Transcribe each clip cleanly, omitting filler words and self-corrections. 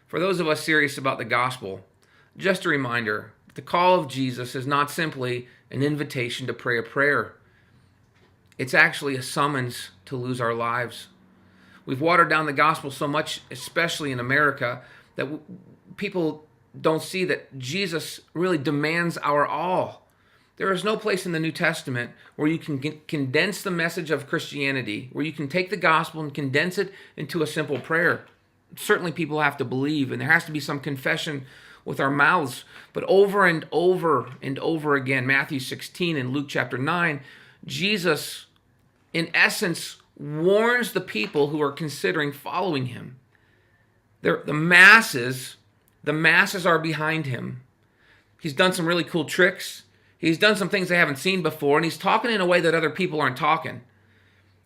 For those of us serious about the gospel, just a reminder, the call of Jesus is not simply an invitation to pray a prayer. It's actually a summons to lose our lives. We've watered down the gospel so much, especially in America, that people don't see that Jesus really demands our all. There is no place in the New Testament where you can condense the message of Christianity, where you can take the gospel and condense it into a simple prayer. Certainly people have to believe, and there has to be some confession with our mouths. But over and over and over again, Matthew 16 and Luke chapter 9, Jesus, in essence, warns the people who are considering following him. The masses are behind him. He's done some really cool tricks. He's done some things they haven't seen before, and he's talking in a way that other people aren't talking.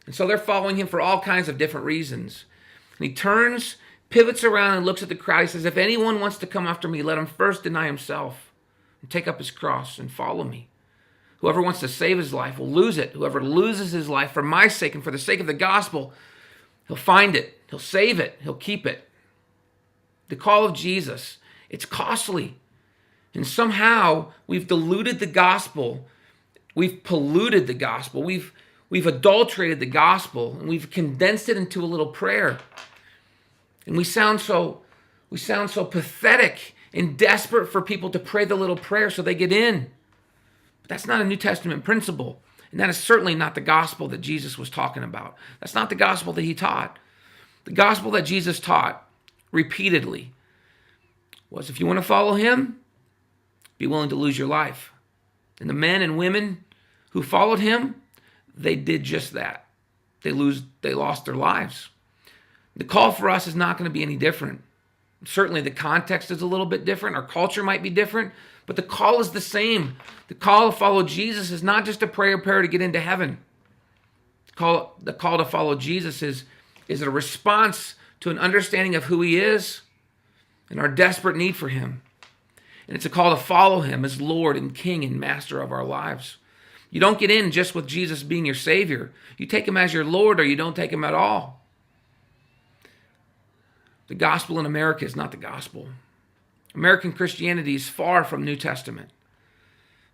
And so they're following him for all kinds of different reasons. And he turns, pivots around, and looks at the crowd. He says, if anyone wants to come after me, let him first deny himself and take up his cross and follow me. Whoever wants to save his life will lose it. Whoever loses his life for my sake and for the sake of the gospel, he'll find it. He'll save it. He'll keep it. The call of Jesus, it's costly. And somehow we've diluted the gospel. We've polluted the gospel. We've adulterated the gospel, and we've condensed it into a little prayer. And we sound so pathetic and desperate for people to pray the little prayer so they get in. But that's not a New Testament principle. And that is certainly not the gospel that Jesus was talking about. That's not the gospel that he taught. The gospel that Jesus taught repeatedly was, if you want to follow him, be willing to lose your life. And the men and women who followed him, they did just that. They lost their lives. The call for us is not going to be any different. Certainly the context is a little bit different. Our culture might be different, but the call is the same. The call to follow Jesus is not just a prayer to get into heaven. The call to follow Jesus is a response to an understanding of who he is and our desperate need for him. And it's a call to follow him as Lord and King and Master of our lives. You don't get in just with Jesus being your Savior. You take him as your Lord, or you don't take him at all. The gospel in America is not the gospel. American Christianity is far from New Testament.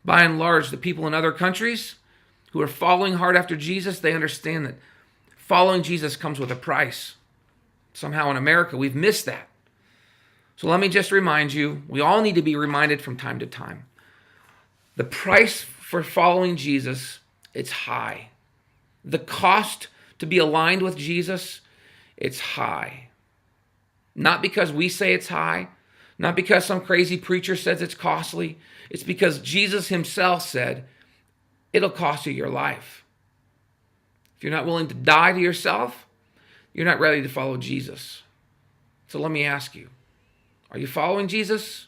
By and large, the people in other countries who are following hard after Jesus, they understand that following Jesus comes with a price. Somehow in America, we've missed that. So let me just remind you, we all need to be reminded from time to time. The price for following Jesus, it's high. The cost to be aligned with Jesus, it's high. Not because we say it's high, not because some crazy preacher says it's costly. It's because Jesus himself said, it'll cost you your life. If you're not willing to die to yourself, you're not ready to follow Jesus. So let me ask you, are you following Jesus?